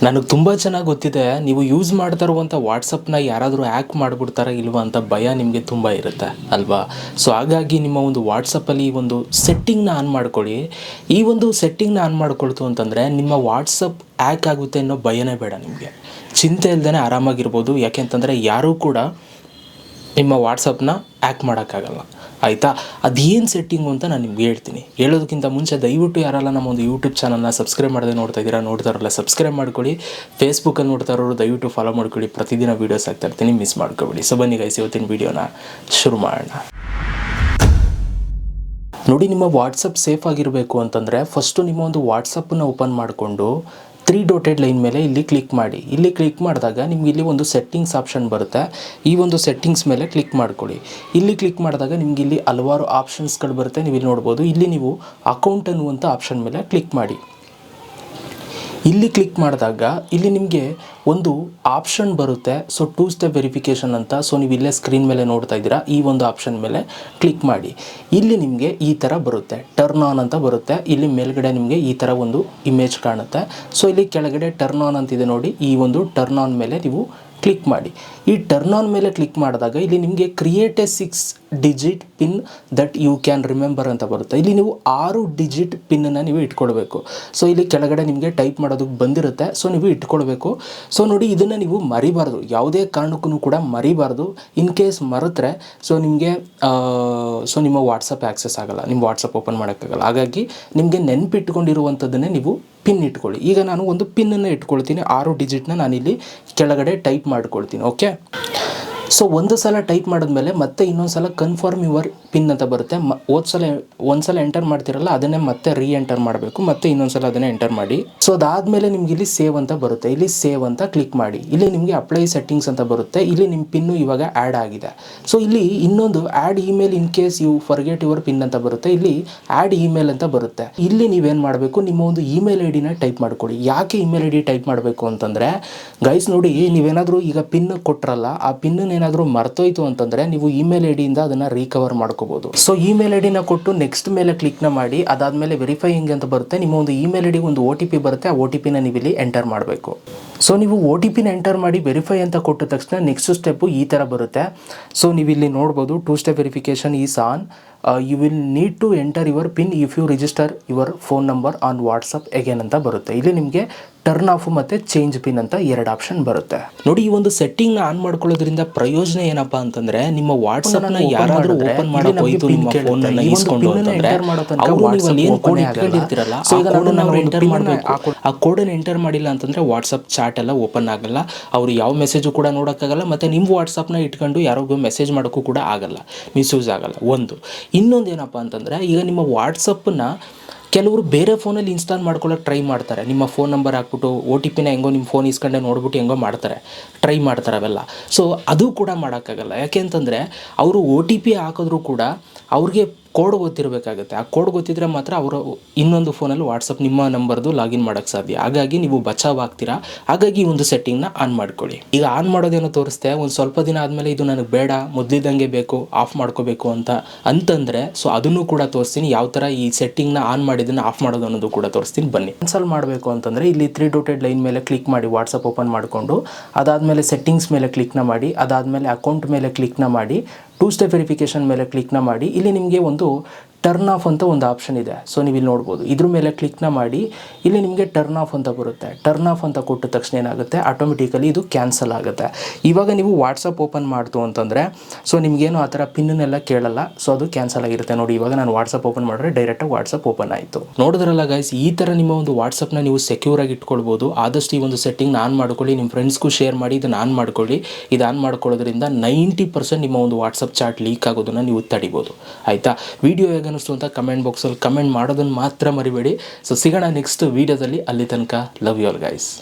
ನನಗೆ ತುಂಬ ಚೆನ್ನಾಗಿ ಗೊತ್ತಿದೆ, ನೀವು ಯೂಸ್ ಮಾಡ್ತಾ ಇರುವಂಥ ವಾಟ್ಸಪ್ನ ಯಾರಾದರೂ ಹ್ಯಾಕ್ ಮಾಡಿಬಿಡ್ತಾರಾ ಇಲ್ವಾ ಅಂತ ಭಯ ನಿಮಗೆ ತುಂಬ ಇರುತ್ತೆ ಅಲ್ವಾ. ಸೊ ಹಾಗಾಗಿ ನಿಮ್ಮ ಒಂದು ವಾಟ್ಸಪ್ಪಲ್ಲಿ ಈ ಒಂದು ಸೆಟ್ಟಿಂಗ್ನ ಆನ್ ಮಾಡ್ಕೊಳ್ಳಿ. ಈ ಒಂದು ಸೆಟ್ಟಿಂಗ್ನ ಆನ್ ಮಾಡ್ಕೊಳ್ತು ಅಂತಂದರೆ ನಿಮ್ಮ ವಾಟ್ಸಪ್ ಹ್ಯಾಕ್ ಆಗುತ್ತೆ ಅನ್ನೋ ಭಯನೇ ಬೇಡ ನಿಮಗೆ. ಚಿಂತೆ ಇಲ್ಲದೇ ಆರಾಮಾಗಿರ್ಬೋದು. ಯಾಕೆಂತಂದರೆ ಯಾರೂ ಕೂಡ ನಿಮ್ಮ ವಾಟ್ಸಪ್ನ ಹ್ಯಾಕ್ ಮಾಡೋಕ್ಕಾಗಲ್ಲ, ಆಯಿತಾ. ಅದೇನು ಸೆಟ್ಟಿಂಗು ಅಂತ ನಾನು ನಿಮ್ಗೆ ಹೇಳ್ತೀನಿ. ಹೇಳೋದಕ್ಕಿಂತ ಮುಂಚೆ ದಯವಿಟ್ಟು ಯಾರೆಲ್ಲ ನಮ್ಮ ಒಂದು ಯೂಟ್ಯೂಬ್ ಚಾನಲ್ನ ಸಬ್ಸ್ಕ್ರೈಬ್ ಮಾಡದೆ ನೋಡ್ತಾರಲ್ಲ ಸಬ್ಸ್ಕ್ರೈಬ್ ಮಾಡ್ಕೊಳ್ಳಿ. ಫೇಸ್ಬುಕ್ಕಲ್ಲಿ ನೋಡ್ತಾ ಇರೋರು ದಯವಿಟ್ಟು ಫಾಲೋ ಮಾಡ್ಕೊಳ್ಳಿ. ಪ್ರತಿದಿನ ವೀಡಿಯೋಸ್ ಆಗ್ತಾ ಇರ್ತೀನಿ, ಮಿಸ್ ಮಾಡ್ಕೊಬೇಡಿ. ಸೊ ಬನ್ನಿ ಗೈಸ್, ಇವತ್ತಿನ ವೀಡಿಯೋನ ಶುರು ಮಾಡೋಣ. ನೋಡಿ, ನಿಮ್ಮ ವಾಟ್ಸಪ್ ಸೇಫ್ ಆಗಿರಬೇಕು ಅಂತಂದರೆ ಫಸ್ಟು ನಿಮ್ಮ ಒಂದು ವಾಟ್ಸಪ್ಪನ್ನು ಓಪನ್ ಮಾಡಿಕೊಂಡು 3 ಡಾಟೆಡ್ ಲೈನ್ ಮೇಲೆ ಇಲ್ಲಿ ಕ್ಲಿಕ್ ಮಾಡಿ. ಇಲ್ಲಿ ಕ್ಲಿಕ್ ಮಾಡಿದಾಗ ನಿಮ್ಗೆ ಇಲ್ಲಿ ಒಂದು ಸೆಟ್ಟಿಂಗ್ಸ್ ಆಪ್ಷನ್ ಬರುತ್ತೆ. ಈ ಒಂದು ಸೆಟ್ಟಿಂಗ್ಸ್ ಮೇಲೆ ಕ್ಲಿಕ್ ಮಾಡ್ಕೊಳ್ಳಿ. ಇಲ್ಲಿ ಕ್ಲಿಕ್ ಮಾಡಿದಾಗ ನಿಮ್ಗೆ ಇಲ್ಲಿ ಹಲವಾರು ಆಪ್ಷನ್ಸ್ಗಳು ಬರುತ್ತೆ. ನೀವು ಇಲ್ಲಿ ನೋಡ್ಬೋದು. ಇಲ್ಲಿ ನೀವು ಅಕೌಂಟ್ ಅನ್ನುವಂಥ ಆಪ್ಷನ್ ಮೇಲೆ ಕ್ಲಿಕ್ ಮಾಡಿ. ಇಲ್ಲಿ ಕ್ಲಿಕ್ ಮಾಡಿದಾಗ ಇಲ್ಲಿ ನಿಮಗೆ ಒಂದು ಆಪ್ಷನ್ ಬರುತ್ತೆ. ಸೊ 2 ಸ್ಟೆಪ್ ವೆರಿಫಿಕೇಷನ್ ಅಂತ. ಸೊ ನೀವು ಇಲ್ಲೇ ಸ್ಕ್ರೀನ್ ಮೇಲೆ ನೋಡ್ತಾ ಇದ್ದೀರಾ. ಈ ಒಂದು ಆಪ್ಷನ್ ಮೇಲೆ ಕ್ಲಿಕ್ ಮಾಡಿ. ಇಲ್ಲಿ ನಿಮಗೆ ಈ ಥರ ಬರುತ್ತೆ, ಟರ್ನ್ ಆನ್ ಅಂತ ಬರುತ್ತೆ. ಇಲ್ಲಿ ಮೇಲ್ಗಡೆ ನಿಮಗೆ ಈ ಥರ ಒಂದು ಇಮೇಜ್ ಕಾಣುತ್ತೆ. ಸೊ ಇಲ್ಲಿ ಕೆಳಗಡೆ ಟರ್ನ್ ಆನ್ ಅಂತಿದೆ ನೋಡಿ. ಈ ಒಂದು ಟರ್ನ್ ಆನ್ ಮೇಲೆ ನೀವು ಕ್ಲಿಕ್ ಮಾಡಿ. ಈ ಟರ್ನ್ ಆನ್ ಮೇಲೆ ಕ್ಲಿಕ್ ಮಾಡಿದಾಗ ಇಲ್ಲಿ ನಿಮಗೆ create a 6 digit pin that you can remember ಅಂತ ಬರುತ್ತೆ. ಇಲ್ಲಿ ನೀವು 6 ಡಿಜಿಟ್ ಪಿನ್ನನ್ನು ನೀವು ಇಟ್ಕೊಳ್ಬೇಕು. ಸೊ ಇಲ್ಲಿ ಕೆಳಗಡೆ ನಿಮಗೆ ಟೈಪ್ ಮಾಡೋದಕ್ಕೆ ಬಂದಿರುತ್ತೆ. ಸೊ ನೀವು ಇಟ್ಕೊಳ್ಬೇಕು. ಸೊ ನೋಡಿ, ಇದನ್ನು ನೀವು ಮರಿಬಾರ್ದು, ಯಾವುದೇ ಕಾರಣಕ್ಕೂ ಕೂಡ ಮರಿಬಾರ್ದು. ಇನ್ ಕೇಸ್ ಮರೆತರೆ ಸೊ ನಿಮಗೆ ನಿಮ್ಮ ವಾಟ್ಸಪ್ ಆ್ಯಕ್ಸೆಸ್ ಆಗೋಲ್ಲ, ನಿಮ್ಮ ವಾಟ್ಸಪ್ ಓಪನ್ ಮಾಡೋಕ್ಕಾಗಲ್ಲ. ಹಾಗಾಗಿ ನಿಮಗೆ ನೆನಪಿಟ್ಕೊಂಡಿರುವಂಥದ್ದನ್ನೇ ನೀವು ಪಿನ್ ಇಟ್ಕೊಳ್ಳಿ. ಈಗ ನಾನು ಒಂದು ಪಿನ್ನನ್ನು ಇಟ್ಕೊಳ್ತೀನಿ. 6 ಡಿಜಿಟ್ನ ನಾನಿಲ್ಲಿ ಕೆಳಗಡೆ ಟೈಪ್ ಮಾಡ್ಕೊಳ್ತೀನಿ. ಓಕೆ. ಸೊ ಒಂದು ಸಲ ಟೈಪ್ ಮಾಡಿದ್ಮೇಲೆ ಮತ್ತೆ ಇನ್ನೊಂದು ಸಲ ಕನ್ಫರ್ಮ್ ಯುವರ್ ಪಿನ್ ಅಂತ ಬರುತ್ತೆ. ಒಂದು ಸಲ ಎಂಟರ್ ಮಾಡ್ತಿರಲ್ಲ, ಅದನ್ನೇ ಮತ್ತೆ ರೀ ಎಂಟರ್ ಮಾಡಬೇಕು. ಮತ್ತೆ ಇನ್ನೊಂದು ಸಲ ಅದನ್ನೇ ಎಂಟರ್ ಮಾಡಿ. ಸೊ ಅದಾದಮೇಲೆ ನಿಮ್ಗೆ ಇಲ್ಲಿ ಸೇವ್ ಅಂತ ಬರುತ್ತೆ. ಇಲ್ಲಿ ಸೇವ್ ಅಂತ ಕ್ಲಿಕ್ ಮಾಡಿ. ಇಲ್ಲಿ ನಿಮಗೆ ಅಪ್ಲೈ ಸೆಟ್ಟಿಂಗ್ಸ್ ಅಂತ ಬರುತ್ತೆ. ಇಲ್ಲಿ ನಿಮ್ಮ ಪಿನ್ನು ಇವಾಗ ಆ್ಯಡ್ ಆಗಿದೆ. ಸೊ ಇಲ್ಲಿ ಇನ್ನೊಂದು add email in case you forget your pin ಅಂತ ಬರುತ್ತೆ. ಇಲ್ಲಿ ಆ್ಯಡ್ ಇಮೇಲ್ ಅಂತ ಬರುತ್ತೆ. ಇಲ್ಲಿ ನೀವೇನು ಮಾಡಬೇಕು, ನಿಮ್ಮ ಒಂದು ಇಮೇಲ್ ಐ ಡಿನ ಟೈಪ್ ಮಾಡ್ಕೊಳ್ಳಿ. ಯಾಕೆ ಇಮೇಲ್ ಐ ಡಿ ಟೈಪ್ ಮಾಡಬೇಕು ಅಂತಂದರೆ ಗೈಸ್ ನೋಡಿ, ನೀವೇನಾದರೂ ಈಗ ಪಿನ್ ಕೊಟ್ಟರಲ್ಲ, ಆ ಪಿನ್ ಏನಾದರೂ ಮರ್ತೋಯ್ತು ಅಂತಂದರೆ ನೀವು ಇಮೇಲ್ ಐ ಡಿಯಿಂದ ಅದನ್ನು ರಿಕವರ್ ಮಾಡ್ಕೋಬೋದು. ಸೊ ಇಮೇಲ್ ಐ ಡಿನ ಕೊಟ್ಟು ನೆಕ್ಸ್ಟ್ ಮೇಲೆ ಕ್ಲಿಕ್ನ ಮಾಡಿ. ಅದಾದಮೇಲೆ ವೆರಿಫೈಯಿಂಗ್ ಅಂತ ಬರುತ್ತೆ. ನಿಮ್ಮ ಒಂದು ಇಮೇಲ್ ಐ ಡಿಗೆ ಒಂದು OTP ಬರುತ್ತೆ. ಆ OTPನ ನೀವು ಇಲ್ಲಿ ಎಂಟರ್ ಮಾಡಬೇಕು. ಸೊ ನೀವು OTPನ ಎಂಟರ್ ಮಾಡಿ ವೆರಿಫೈ ಅಂತ ಕೊಟ್ಟ ತಕ್ಷಣ ನೆಕ್ಸ್ಟ್ ಸ್ಟೆಪ್ಪು ಈ ಥರ ಬರುತ್ತೆ. ಸೊ ನೀವು ಇಲ್ಲಿ ನೋಡ್ಬೋದು, 2 step verification is on. You will need to enter your pin if you register your phone number on WhatsApp again ಅಂತ ಬರುತ್ತೆ. ಇಲ್ಲಿ ನಿಮಗೆ ಟರ್ನ್ ಆಫ್ ಮತ್ತು ಚೇಂಜ್ ಪಿನ್ ಅಂತ 2 ಆಪ್ಷನ್ ಬರುತ್ತೆ. ನೋಡಿ, ಈ ಒಂದು ಸೆಟ್ಟಿಂಗ್ನ ಆನ್ ಮಾಡ್ಕೊಳ್ಳೋದ್ರಿಂದ ಪ್ರಯೋಜನ ಏನಪ್ಪಾ ಅಂತಂದ್ರೆ ನಿಮ್ಮ ವಾಟ್ಸಪ್ನ ಯಾರಾದರೂ ಓಪನ್ ಮಾಡೋಕೆ ಹೋಯ್ತು ನಿಮ್ಮ ಫೋನನ್ನು ಇಸ್ಕೊಂಡು ಅಂತಂದ್ರೆ ಅವರು ನೀವು ಏನು ಕೋಡ್ ಇಟ್ಕೊಂಡಿರ್ತೀರಲ್ಲ, ಸೊ ಈಗ ನಾವು ಎಂಟರ್ ಮಾಡಬೇಕು. ಆ ಕೋಡನ್ನು ಎಂಟರ್ ಮಾಡಿಲ್ಲ ಅಂತಂದ್ರೆ ವಾಟ್ಸಪ್ ಚಾಟ್ ಎಲ್ಲ ಓಪನ್ ಆಗಲ್ಲ. ಅವರು ಯಾವ ಮೆಸೇಜು ಕೂಡ ನೋಡೋಕ್ಕಾಗಲ್ಲ. ಮತ್ತು ನಿಮ್ಮ ವಾಟ್ಸಪ್ನ ಇಟ್ಕೊಂಡು ಯಾರಿಗೂ ಮೆಸೇಜ್ ಮಾಡೋಕ್ಕೂ ಕೂಡ ಆಗಲ್ಲ, ಮಿಸ್ಯೂಸ್ ಆಗಲ್ಲ. ಇನ್ನೊಂದು ಏನಪ್ಪ ಅಂತಂದರೆ, ಈಗ ನಿಮ್ಮ ವಾಟ್ಸಪ್ಪನ್ನ ಕೆಲವರು ಬೇರೆ ಫೋನಲ್ಲಿ ಇನ್ಸ್ಟಾಲ್ ಮಾಡ್ಕೊಳ್ಳೋಕೆ ಟ್ರೈ ಮಾಡ್ತಾರೆ. ನಿಮ್ಮ ಫೋನ್ ನಂಬರ್ ಹಾಕ್ಬಿಟ್ಟು OTPನ ಹೆಂಗೋ ನಿಮ್ಮ ಫೋನ್ ಇಸ್ಕೊಂಡೆ ನೋಡ್ಬಿಟ್ಟು ಹೆಂಗೋ ಟ್ರೈ ಮಾಡ್ತಾರೆ ಅವೆಲ್ಲ. ಸೊ ಅದು ಕೂಡ ಮಾಡೋಕ್ಕಾಗಲ್ಲ. ಯಾಕೆ ಅಂತಂದರೆ ಅವರು OTP ಹಾಕಿದ್ರೂ ಕೂಡ ಅವ್ರಿಗೆ ಕೋಡ್ ಗೊತ್ತಿರಬೇಕಾಗುತ್ತೆ. ಆ ಕೋಡ್ ಗೊತ್ತಿದ್ರೆ ಮಾತ್ರ ಅವರು ಇನ್ನೊಂದು ಫೋನಲ್ಲಿ ವಾಟ್ಸಪ್ ನಿಮ್ಮ ನಂಬರ್ದು ಲಾಗಿನ್ ಮಾಡೋಕ್ಕೆ ಸಾಧ್ಯ. ಹಾಗಾಗಿ ನೀವು ಬಚಾವ್ ಆಗ್ತೀರಾ. ಹಾಗಾಗಿ ಈ ಒಂದು ಸೆಟ್ಟಿಂಗ್ನ ಆನ್ ಮಾಡ್ಕೊಳ್ಳಿ. ಈಗ ಆನ್ ಮಾಡೋದೇನೋ ತೋರಿಸ್ತೆ, ಒಂದು ಸ್ವಲ್ಪ ದಿನ ಆದಮೇಲೆ ಇದು ನನಗೆ ಬೇಡ, ಮೊದಲಿದ್ದಂಗೆ ಬೇಕು, ಆಫ್ ಮಾಡ್ಕೋಬೇಕು ಅಂತಂದರೆ ಸೊ ಅದನ್ನು ಕೂಡ ತೋರಿಸ್ತೀನಿ. ಯಾವ ಥರ ಈ ಸೆಟ್ಟಿಂಗ್ನ ಆನ್ ಮಾಡಿದ್ದನ್ನು ಆಫ್ ಮಾಡೋದು ಅನ್ನೋದು ಕೂಡ ತೋರಿಸ್ತೀನಿ. ಬನ್ನಿ. ಕ್ಯಾನ್ಸಲ್ ಮಾಡಬೇಕು ಅಂತಂದರೆ ಇಲ್ಲಿ 3 ಡಾಟೆಡ್ ಲೈನ್ ಮೇಲೆ ಕ್ಲಿಕ್ ಮಾಡಿ ವಾಟ್ಸಪ್ ಓಪನ್ ಮಾಡಿಕೊಂಡು, ಅದಾದಮೇಲೆ ಸೆಟ್ಟಿಂಗ್ಸ್ ಮೇಲೆ ಕ್ಲಿಕ್ನ ಮಾಡಿ, ಅದಾದಮೇಲೆ ಅಕೌಂಟ್ ಮೇಲೆ ಕ್ಲಿಕ್ನ ಮಾಡಿ, 2 ಸ್ಟೆಪ್ ವೆರಿಫಿಕೇಷನ್ ಮೇಲೆ ಕ್ಲಿಕ್ನ ಮಾಡಿ. ಇಲ್ಲಿ ನಿಮಗೆ ಒಂದು ಟರ್ನ್ ಆಫ್ ಅಂತ ಒಂದು ಆಪ್ಷನ್ ಇದೆ. ಸೊ ನೀವು ಇಲ್ಲಿ ನೋಡ್ಬೋದು. ಇದ್ರ ಮೇಲೆ ಕ್ಲಿಕ್ನ ಮಾಡಿ. ಇಲ್ಲಿ ನಿಮಗೆ ಟರ್ನ್ ಆಫ್ ಅಂತ ಬರುತ್ತೆ. ಟರ್ನ್ ಆಫ್ ಅಂತ ಕೊಟ್ಟ ತಕ್ಷಣ ಏನಾಗುತ್ತೆ, ಆಟೋಮೆಟಿಕಲಿ ಇದು ಕ್ಯಾನ್ಸಲ್ ಆಗುತ್ತೆ. ಇವಾಗ ನೀವು ವಾಟ್ಸಪ್ ಓಪನ್ ಮಾಡ್ತು ಅಂತಂದರೆ ಸೊ ನಿಮಗೇನು ಆ ಥರ ಪಿನ್ನನ್ನೆಲ್ಲ ಕೇಳಲ್ಲ. ಸೊ ಅದು ಕ್ಯಾನ್ಸಲ್ ಆಗಿರುತ್ತೆ. ನೋಡಿ, ಇವಾಗ ನಾನು ವಾಟ್ಸಪ್ ಓಪನ್ ಮಾಡಿದ್ರೆ ಡೈರೆಕ್ಟಾಗಿ ವಾಟ್ಸಪ್ ಓಪನ್ ಆಯಿತು. ನೋಡಿದ್ರಲ್ಲ ಗೈಸ್, ಈ ಥರ ನಿಮ್ಮ ಒಂದು ವಾಟ್ಸಪ್ನ ನೀವು ಸೆಕ್ಯೂರ್ ಆಗಿ ಇಟ್ಕೊಳ್ಬೋದು. ಆದಷ್ಟು ಈ ಒಂದು ಸೆಟ್ಟಿಂಗ್ನ ಆನ್ ಮಾಡ್ಕೊಳ್ಳಿ. ನಿಮ್ಮ ಫ್ರೆಂಡ್ಸ್ಗೂ ಶೇರ್ ಮಾಡಿ ಇದನ್ನು ಆನ್ ಮಾಡ್ಕೊಳ್ಳಿ. ಇದು ಆನ್ ಮಾಡ್ಕೊಳ್ಳೋದ್ರಿಂದ 90% ನಿಮ್ಮ ಒಂದು ವಾಟ್ಸಪ್ ಚಾಟ್ ಲೀಕ್ ಆಗೋದನ್ನು ನೀವು ತಡಿಬೋದು. ಆಯಿತಾ. ವಿಡಿಯೋ ಅನ್ನಿಸ್ತು ಅಂತ ಕಮೆಂಟ್ ಬಾಕ್ಸಲ್ಲಿ ಕಮೆಂಟ್ ಮಾಡೋದನ್ನು ಮಾತ್ರ ಮರಿಬೇಡಿ. ಸೊ ಸಿಗೋಣ ನೆಕ್ಸ್ಟ್ ವೀಡಿಯೋದಲ್ಲಿ. ಅಲ್ಲಿ ತನಕ ಲವ್ ಯು ಆಲ್ ಗೈಸ್.